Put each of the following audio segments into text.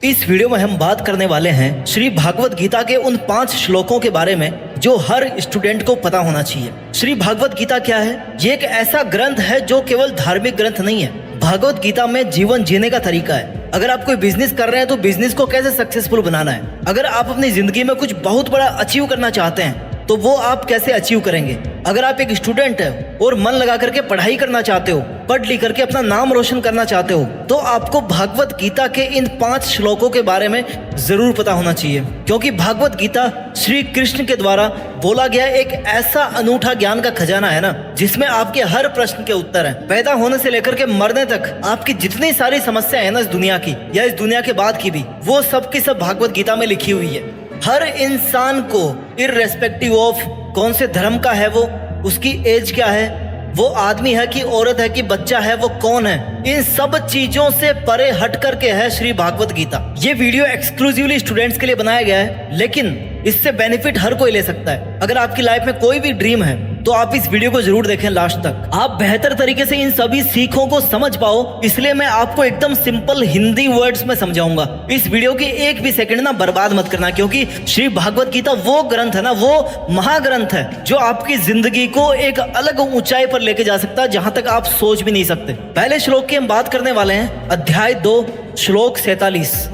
इस वीडियो में हम बात करने वाले हैं श्री भागवत गीता के उन 5 श्लोकों के बारे में जो हर स्टूडेंट को पता होना चाहिए। श्री भागवत गीता क्या है? ये एक ऐसा ग्रंथ है जो केवल धार्मिक ग्रंथ नहीं है। भागवत गीता में जीवन जीने का तरीका है। अगर आप कोई बिजनेस कर रहे हैं तो बिजनेस को कैसे सक्सेसफुल बनाना है। अगर आप अपनी जिंदगी में कुछ बहुत बड़ा अचीव करना चाहते हैं तो वो आप कैसे अचीव करेंगे। अगर आप एक स्टूडेंट है और मन लगा करके पढ़ाई करना चाहते हो, पढ़ लिख करके अपना नाम रोशन करना चाहते हो, तो आपको भागवत गीता के इन 5 श्लोकों के बारे में जरूर पता होना चाहिए। क्योंकि भागवत गीता श्री कृष्ण के द्वारा बोला गया एक ऐसा अनूठा ज्ञान का खजाना है ना, जिसमें आपके हर प्रश्न के उत्तर हैं। पैदा होने से लेकर के मरने तक आपकी जितनी सारी समस्याएं हैं ना इस दुनिया की या इस दुनिया के बाद की भी, वो सब की सब भागवत गीता में लिखी हुई है। हर इंसान को इररेस्पेक्टिव ऑफ कौन से धर्म का है वो, उसकी एज क्या है, वो आदमी है कि औरत है कि बच्चा है, वो कौन है, इन सब चीजों से परे हट करके है श्री भागवत गीता। ये वीडियो एक्सक्लूसिवली स्टूडेंट्स के लिए बनाया गया है, लेकिन इससे बेनिफिट हर कोई ले सकता है। अगर आपकी लाइफ में कोई भी ड्रीम है तो आप इस वीडियो को जरूर देखें लास्ट तक। आप बेहतर तरीके से इन सभी सीखों को समझ पाओ, इसलिए मैं आपको एकदम सिंपल हिंदी वर्ड्स में समझाऊंगा। इस वीडियो की एक भी सेकंड ना बर्बाद मत करना, क्योंकि श्री भागवत गीता वो ग्रंथ है ना, वो महाग्रंथ है जो आपकी जिंदगी को एक अलग ऊंचाई पर लेके जा सकता है जहां तक आप सोच भी नहीं सकते। पहले श्लोक की हम बात करने वाले हैं, अध्याय 2 श्लोक 47।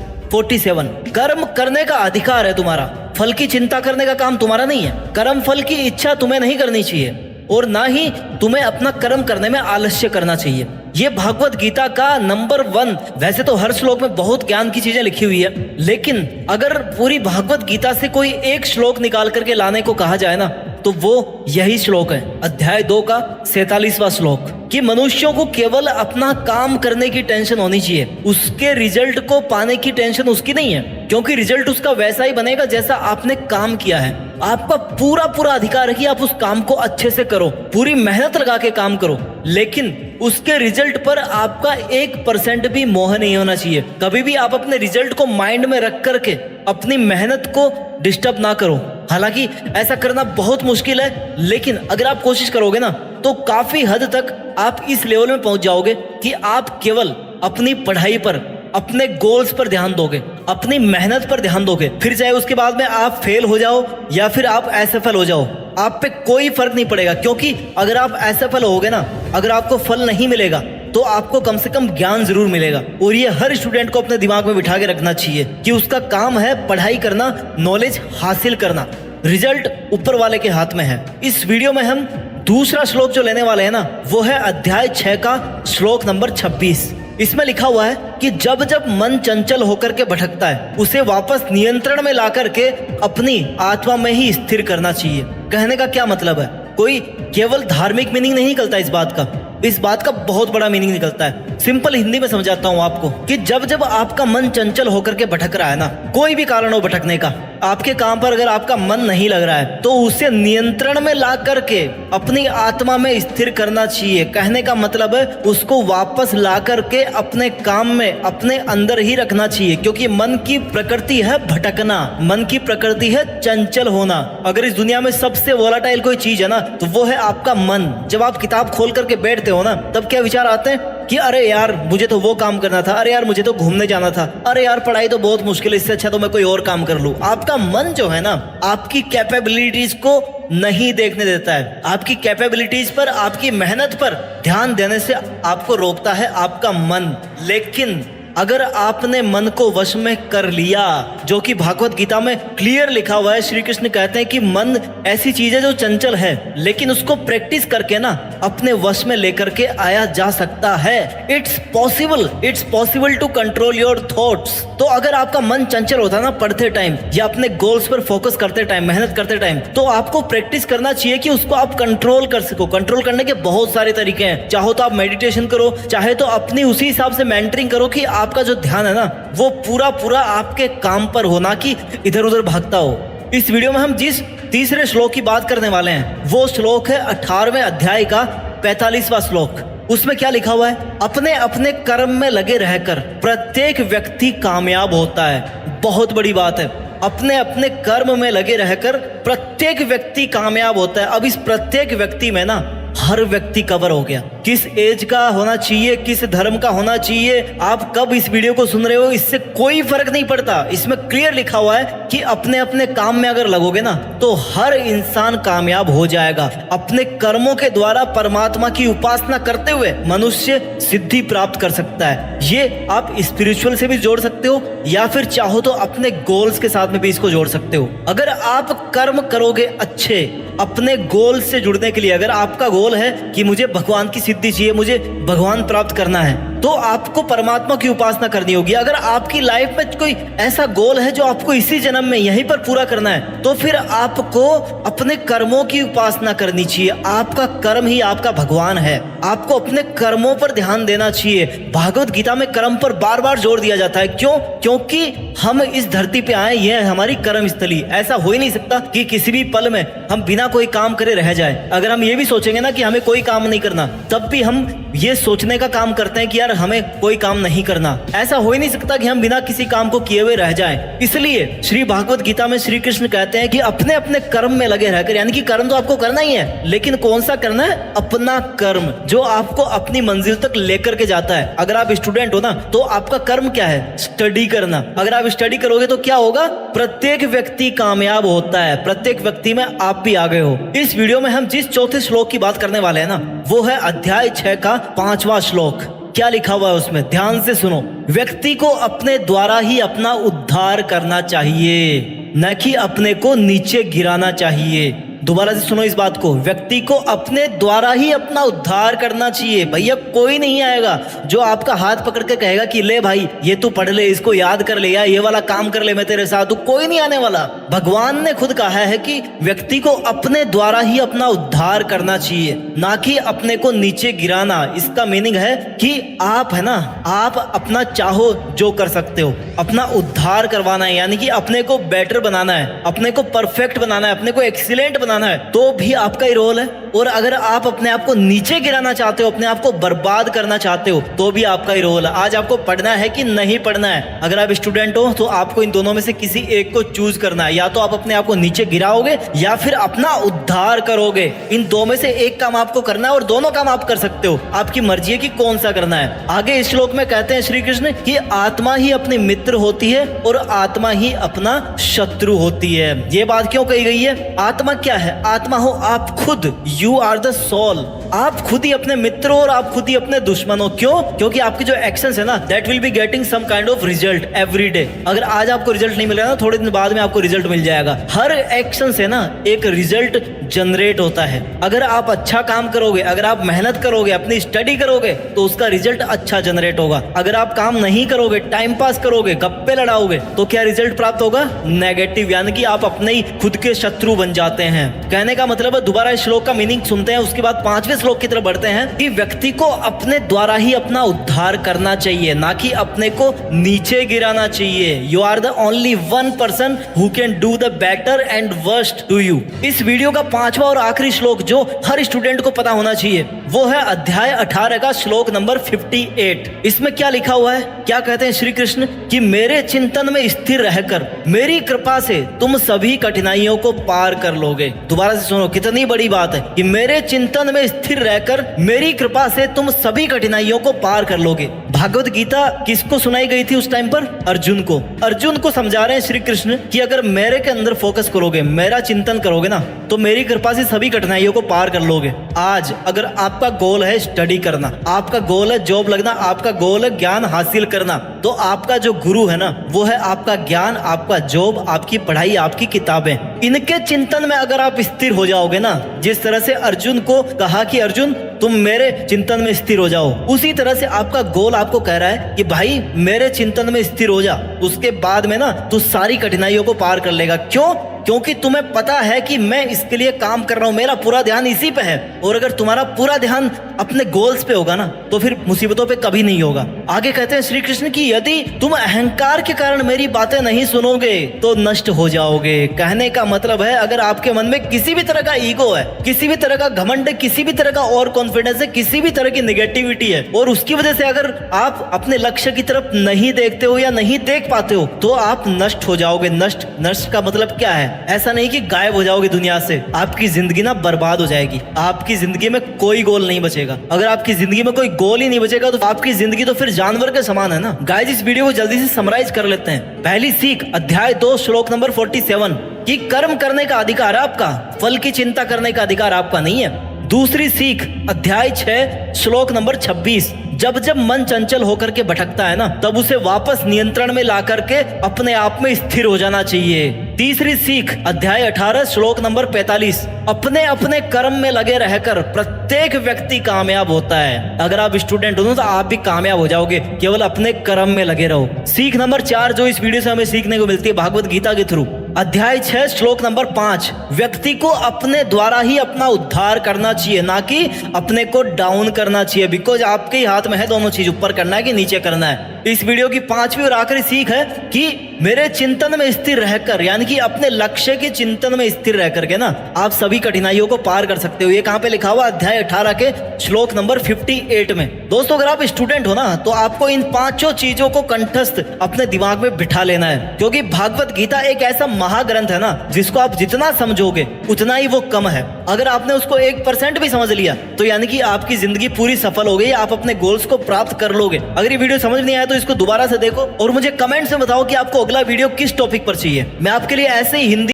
कर्म करने का अधिकार है तुम्हारा, फल की चिंता करने का काम तुम्हारा नहीं है। कर्म फल की इच्छा तुम्हें नहीं करनी चाहिए और ना ही तुम्हें अपना कर्म करने में आलस्य करना चाहिए। ये भागवत गीता का नंबर 1। वैसे तो हर श्लोक में बहुत ज्ञान की चीजें लिखी हुई है, लेकिन अगर पूरी भागवत गीता से कोई एक श्लोक निकाल करके लाने को कहा जाए ना, तो वो यही श्लोक है, अध्याय 2 का 47वां श्लोक, कि मनुष्यों को केवल अपना काम करने की टेंशन होनी चाहिए, उसके रिजल्ट को पाने की टेंशन उसकी नहीं है, क्योंकि रिजल्ट उसका वैसा ही बनेगा जैसा आपने काम किया है। आपका पूरा अधिकार है कि आप उस काम को अच्छे से करो, पूरी मेहनत लगा के काम करो, लेकिन उसके रिजल्ट पर आपका 1% भी मोह नहीं होना चाहिए। कभी भी आप अपने रिजल्ट को माइंड में रख करके अपनी मेहनत को डिस्टर्ब ना करो। हालांकि ऐसा करना बहुत मुश्किल है, लेकिन अगर आप कोशिश करोगे ना तो काफी हद तक आप इस लेवल में पहुंच जाओगे कि आप केवल अपनी पढ़ाई पर, अपने गोल्स पर ध्यान दोगे, अपनी मेहनत पर ध्यान दोगे। फिर चाहे उसके बाद में आप फेल हो जाओ या फिर आप असफल हो जाओ, आप पे कोई फर्क नहीं पड़ेगा। क्योंकि अगर आप असफल होगे ना, अगर आपको फल नहीं मिलेगा तो आपको कम से कम ज्ञान जरूर मिलेगा। और ये हर स्टूडेंट को अपने दिमाग में बिठा के रखना चाहिए कि उसका काम है पढ़ाई करना, नॉलेज हासिल करना, रिजल्ट ऊपर वाले के हाथ में है। इस वीडियो में हम दूसरा श्लोक जो लेने वाले हैं ना, वो है अध्याय 6 का श्लोक नंबर 26। इसमें लिखा हुआ है कि जब जब मन चंचल होकर के भटकता है, उसे वापस नियंत्रण में ला करके अपनी आत्मा में ही स्थिर करना चाहिए। कहने का क्या मतलब है? कोई केवल धार्मिक मीनिंग नहीं निकलता इस बात का, इस बात का बहुत बड़ा मीनिंग निकलता है। सिंपल हिंदी में समझाता हूँ आपको कि जब जब आपका मन चंचल होकर के भटक रहा है ना, कोई भी कारण हो भटकने का, आपके काम पर अगर आपका मन नहीं लग रहा है तो उसे नियंत्रण में ला करके अपनी आत्मा में स्थिर करना चाहिए। कहने का मतलब है उसको वापस ला करके अपने काम में, अपने अंदर ही रखना चाहिए, क्योंकि मन की प्रकृति है भटकना, मन की प्रकृति है चंचल होना। अगर इस दुनिया में सबसे वोलाटाइल कोई चीज है ना तो वो है आपका मन। जब आप किताब खोल करके बैठते हो ना, तब क्या विचार आते हैं कि अरे यार मुझे तो वो काम करना था, अरे यार मुझे तो घूमने जाना था, अरे यार पढ़ाई तो बहुत मुश्किल है, इससे अच्छा तो मैं कोई और काम कर लूं। आपका मन जो है ना, आपकी कैपेबिलिटीज को नहीं देखने देता है, आपकी कैपेबिलिटीज पर, आपकी मेहनत पर ध्यान देने से आपको रोकता है आपका मन। लेकिन अगर आपने मन को वश में कर लिया, जो कि भागवत गीता में क्लियर लिखा हुआ है, श्री कृष्ण कहते हैं कि मन ऐसी चीज है जो चंचल है, लेकिन उसको प्रैक्टिस करके ना अपने वश में लेकर के आया जा सकता है। It's possible to control your thoughts. तो अगर आपका मन चंचल होता है ना पढ़ते टाइम या अपने गोल्स पर फोकस करते टाइम, मेहनत करते टाइम, तो आपको प्रैक्टिस करना चाहिए कि उसको आप कंट्रोल कर सको। कंट्रोल करने के बहुत सारे तरीके हैं। चाहो तो आप मेडिटेशन करो, चाहे तो अपनी उसी हिसाब से मेंटरिंग करो कि आपका जो ध्यान है ना वो पूरा आपके काम पर हो, ना कि इधर उधर भागता हो। इस वीडियो में हम जिस तीसरे श्लोक की बात करने वाले हैं वो श्लोक है 18वें अध्याय का 45वां श्लोक। उसमें क्या लिखा हुआ है? अपने अपने कर्म में लगे रहकर प्रत्येक व्यक्ति कामयाब होता है। बहुत बड़ी बात है, अपने अपने कर्म में लगे रहकर प्रत्येक व्यक्ति कामयाब होता है। अब इस प्रत्येक व्यक्ति में ना हर व्यक्ति कवर हो गया। किस एज का होना चाहिए, किस धर्म का होना चाहिए, आप कब इस वीडियो को सुन रहे हो, इससे कोई फर्क नहीं पड़ता। इसमें क्लियर लिखा हुआ है कि अपने अपने काम में अगर लगोगे ना तो हर इंसान कामयाब हो जाएगा। अपने कर्मों के द्वारा परमात्मा की उपासना करते हुए मनुष्य सिद्धि प्राप्त कर सकता है। ये आप स्पिरिचुअल से भी जोड़ सकते हो या फिर चाहो तो अपने गोल्स के साथ में भी इसको जोड़ सकते हो। अगर आप कर्म करोगे अच्छे अपने गोल से जुड़ने के लिए, अगर आपका गोल है कि मुझे भगवान की सिद्धि चाहिए, मुझे भगवान प्राप्त करना है, तो आपको परमात्मा की उपासना करनी होगी। अगर आपकी लाइफ में कोई ऐसा गोल है जो आपको इसी जन्म में यहीं पर पूरा करना है, तो फिर आपको अपने कर्मों की उपासना करनी चाहिए। आपका कर्म ही आपका भगवान है। आपको अपने कर्मों पर ध्यान देना चाहिए। भागवत गीता में कर्म पर बार बार जोर दिया जाता है। क्यों? क्योंकि हम इस धरती पे आए, यह है हमारी कर्म स्थली। ऐसा हो ही नहीं सकता कि किसी भी पल में हम बिना कोई काम करे रह जाए। अगर हम ये भी सोचेंगे ना कि हमें कोई काम नहीं करना, तब भी हम ये सोचने का काम करते हैं कि यार हमें कोई काम नहीं करना। ऐसा हो ही नहीं सकता कि हम बिना किसी काम को किए हुए रह जाएं। इसलिए श्री भागवत गीता में श्री कृष्ण कहते हैं कि अपने अपने कर्म में लगे रहकर, यानी कि कर्म तो आपको करना ही है, लेकिन कौन सा करना है? अपना कर्म, जो आपको अपनी मंजिल तक लेकर के जाता है। अगर आप स्टूडेंट हो ना, तो आपका कर्म क्या है? स्टडी करना। अगर आप स्टडी करोगे तो क्या होगा? प्रत्येक व्यक्ति कामयाब होता है। प्रत्येक व्यक्ति में आप भी आ गए हो। इस वीडियो में हम जिस चौथे श्लोक की बात करने वाले हैं ना, वो है अध्याय 6 का 5वां श्लोक। क्या लिखा हुआ है उसमें? ध्यान से सुनो। व्यक्ति को अपने द्वारा ही अपना उद्धार करना चाहिए, न कि अपने को नीचे गिराना चाहिए। दोबारा से सुनो इस बात को। व्यक्ति को अपने द्वारा ही अपना उद्धार करना चाहिए। भैया कोई नहीं आएगा जो आपका हाथ पकड़ के कहेगा कि ले भाई ये तू पढ़ ले, इसको याद कर ले, या ये वाला काम कर ले, मैं तेरे साथ हूं। कोई नहीं आने वाला। भगवान ने खुद कहा है कि व्यक्ति को अपने द्वारा ही अपना उद्धार करना चाहिए, ना कि अपने को नीचे गिराना। इसका मीनिंग है कि आप है ना, आप अपना चाहो जो कर सकते हो, अपना उद्धार करवाना है, यानी कि अपने को बेटर बनाना है, अपने को परफेक्ट बनाना है, अपने को एक्सीलेंट बनाना है, तो भी आपका ही रोल है। और अगर आप अपने आप को नीचे गिराना चाहते हो, अपने आप को बर्बाद करना चाहते हो, तो भी आपका ही रोल है। आज आपको पढ़ना है कि नहीं पढ़ना है? अगर आप स्टूडेंट हो तो आपको इन दोनों में से किसी एक को चूज करना है। या तो आप अपने आप को नीचे गिराओगे या फिर अपना उद्धार करोगे। इन दो में से एक काम आपको करना है, और दोनों काम आप कर सकते हो। आपकी मर्जी है कि कौन सा करना है। आगे इस श्लोक में कहते हैं श्री कृष्ण कि आत्मा ही अपनी मित्र होती है और आत्मा ही अपना शत्रु होती है। ये बात क्यों कही गई है? आत्मा क्या है? आत्मा हो आप खुद। You are the soul. आप खुद ही अपने मित्र हो और आप खुद ही अपने दुश्मन हो। क्यों? क्योंकि आपके जो एक्शंस है ना, that will be getting some kind of result every day. अगर आज आपको रिजल्ट नहीं मिल रहा ना, थोड़े दिन बाद में आपको रिजल्ट मिल जाएगा। हर एक्शन से ना एक रिजल्ट जनरेट होता है। अगर आप अच्छा काम करोगे, अगर आप मेहनत करोगे, अपनी स्टडी करोगे, तो उसका रिजल्ट अच्छा जनरेट होगा। अगर आप काम नहीं करोगे, टाइम पास करोगे, गप्पे लड़ाओगे, तो क्या रिजल्ट प्राप्त होगा? नेगेटिव, यानी कि आप अपने ही खुद के शत्रु बन जाते हैं। कहने का मतलब है, दोबारा इस श्लोक का मीनिंग सुनते हैं, उसके बाद 5वें श्लोक की तरफ बढ़ते हैं कि व्यक्ति को अपने द्वारा ही अपना उद्धार करना चाहिए, ना कि अपने को नीचे गिराना चाहिए। You are the only one person who can do the better and worst to you. इस वीडियो का 5वां और आखिरी श्लोक जो हर स्टूडेंट को पता होना चाहिए, वो है अध्याय 18 का श्लोक नंबर 58। इसमें क्या लिखा हुआ है? क्या कहते हैं श्री कृष्ण कि मेरे चिंतन में स्थिर रहकर मेरी कृपा से तुम सभी कठिनाइयों को पार कर लोगे। दोबारा से सुनो, कितनी बड़ी बात है कि मेरे चिंतन में स्थिर रहकर मेरी कृपा से तुम सभी कठिनाइयों को पार कर लोगे। भागवत गीता किसको सुनाई गई थी उस टाइम पर? अर्जुन को। अर्जुन को समझा रहे हैं श्री कृष्ण कि अगर मेरे के अंदर फोकस करोगे, मेरा चिंतन करोगे ना, तो मेरी कृपा से सभी कठिनाइयों को पार कर लोगे। आज अगर आपका गोल है स्टडी करना, आपका गोल है जॉब लगना, आपका गोल है ज्ञान हासिल करना, तो आपका जो गुरु है ना, वो है आपका ज्ञान, आपका जॉब, आपकी पढ़ाई, आपकी किताबें। इनके चिंतन में अगर आप स्थिर हो जाओगे ना, जिस तरह से अर्जुन को कहा कि अर्जुन तुम मेरे चिंतन में स्थिर हो जाओ, उसी तरह से आपका गोल आपको कह रहा है कि भाई मेरे चिंतन में स्थिर हो जा। उसके बाद में ना तू सारी कठिनाइयों को पार कर लेगा। क्यों? क्योंकि तुम्हें पता है कि मैं इसके लिए काम कर रहा हूं, मेरा पूरा ध्यान इसी पे है। और अगर तुम्हारा पूरा ध्यान अपने गोल्स पे होगा ना, तो फिर मुसीबतों पे कभी नहीं होगा। आगे कहते हैं श्री कृष्ण की यदि तुम अहंकार के कारण मेरी बातें नहीं सुनोगे तो नष्ट हो जाओगे। कहने का मतलब है, अगर आपके मन में किसी भी तरह का ईगो है, किसी भी तरह का घमंड है, किसी भी तरह का और कॉन्फिडेंस है, किसी भी तरह की नेगेटिविटी है, और उसकी वजह से अगर आप अपने लक्ष्य की तरफ नहीं देखते हो या नहीं देख पाते हो, तो आप नष्ट हो जाओगे। नष्ट का मतलब क्या है? है। ऐसा नहीं कि गायब हो जाओगे दुनिया से, आपकी जिंदगी ना बर्बाद हो जाएगी। आपकी जिंदगी में कोई गोल नहीं बचेगा। अगर आपकी जिंदगी में कोई गोल ही नहीं बचेगा तो आपकी जिंदगी तो फिर जानवर के समान है ना। गाइस, इस वीडियो को जल्दी से समराइज कर लेते हैं। पहली सीख, अध्याय 2 श्लोक नंबर 47 कि कर्म करने का अधिकार है आपका, फल की चिंता करने का अधिकार आपका नहीं है। दूसरी सीख, अध्याय 6 श्लोक नंबर 26, जब जब मन चंचल होकर के भटकता है ना, तब उसे वापस नियंत्रण में ला करके अपने आप में स्थिर हो जाना चाहिए। तीसरी सीख, अध्याय 18 श्लोक नंबर 45, अपने अपने कर्म में लगे रहकर प्रत्येक व्यक्ति कामयाब होता है। अगर आप स्टूडेंट हो तो आप भी कामयाब हो जाओगे, केवल अपने कर्म में लगे रहो। सीख नंबर 4 जो इस वीडियो से हमें सीखने को मिलती है भागवत गीता के थ्रू, अध्याय 6 श्लोक नंबर 5, व्यक्ति को अपने द्वारा ही अपना उद्धार करना चाहिए, ना कि अपने को डाउन करना चाहिए। बिकॉज आपके ही हाथ में है दोनों चीज, ऊपर करना है कि नीचे करना है। इस वीडियो की 5वीं और आखिरी सीख है कि मेरे चिंतन में स्थिर रहकर, यानी कि अपने लक्ष्य के चिंतन में स्थिर रह करके ना आप सभी कठिनाइयों को पार कर सकते हो। ये कहां पे लिखा हुआ? अध्याय 18 के श्लोक नंबर 58 में। दोस्तों, अगर आप स्टूडेंट हो ना तो आपको इन 5 चीजों को कंठस्थ अपने दिमाग में बिठा लेना है, क्योंकि भागवत गीता एक ऐसा महाग्रंथ है ना जिसको आप जितना समझोगे उतना ही वो कम है। अगर आपने उसको 1% भी समझ लिया तो यानी कि आपकी जिंदगी पूरी सफल हो गई, आप अपने गोल्स को प्राप्त कर लोगे। अगर ये वीडियो समझ नहीं आया तो इसको दोबारा से देखो और मुझे कमेंट में बताओ कि आपको अगला वीडियो किस टॉपिक पर चाहिए। मैं आपके लिए ऐसे ही हिंदी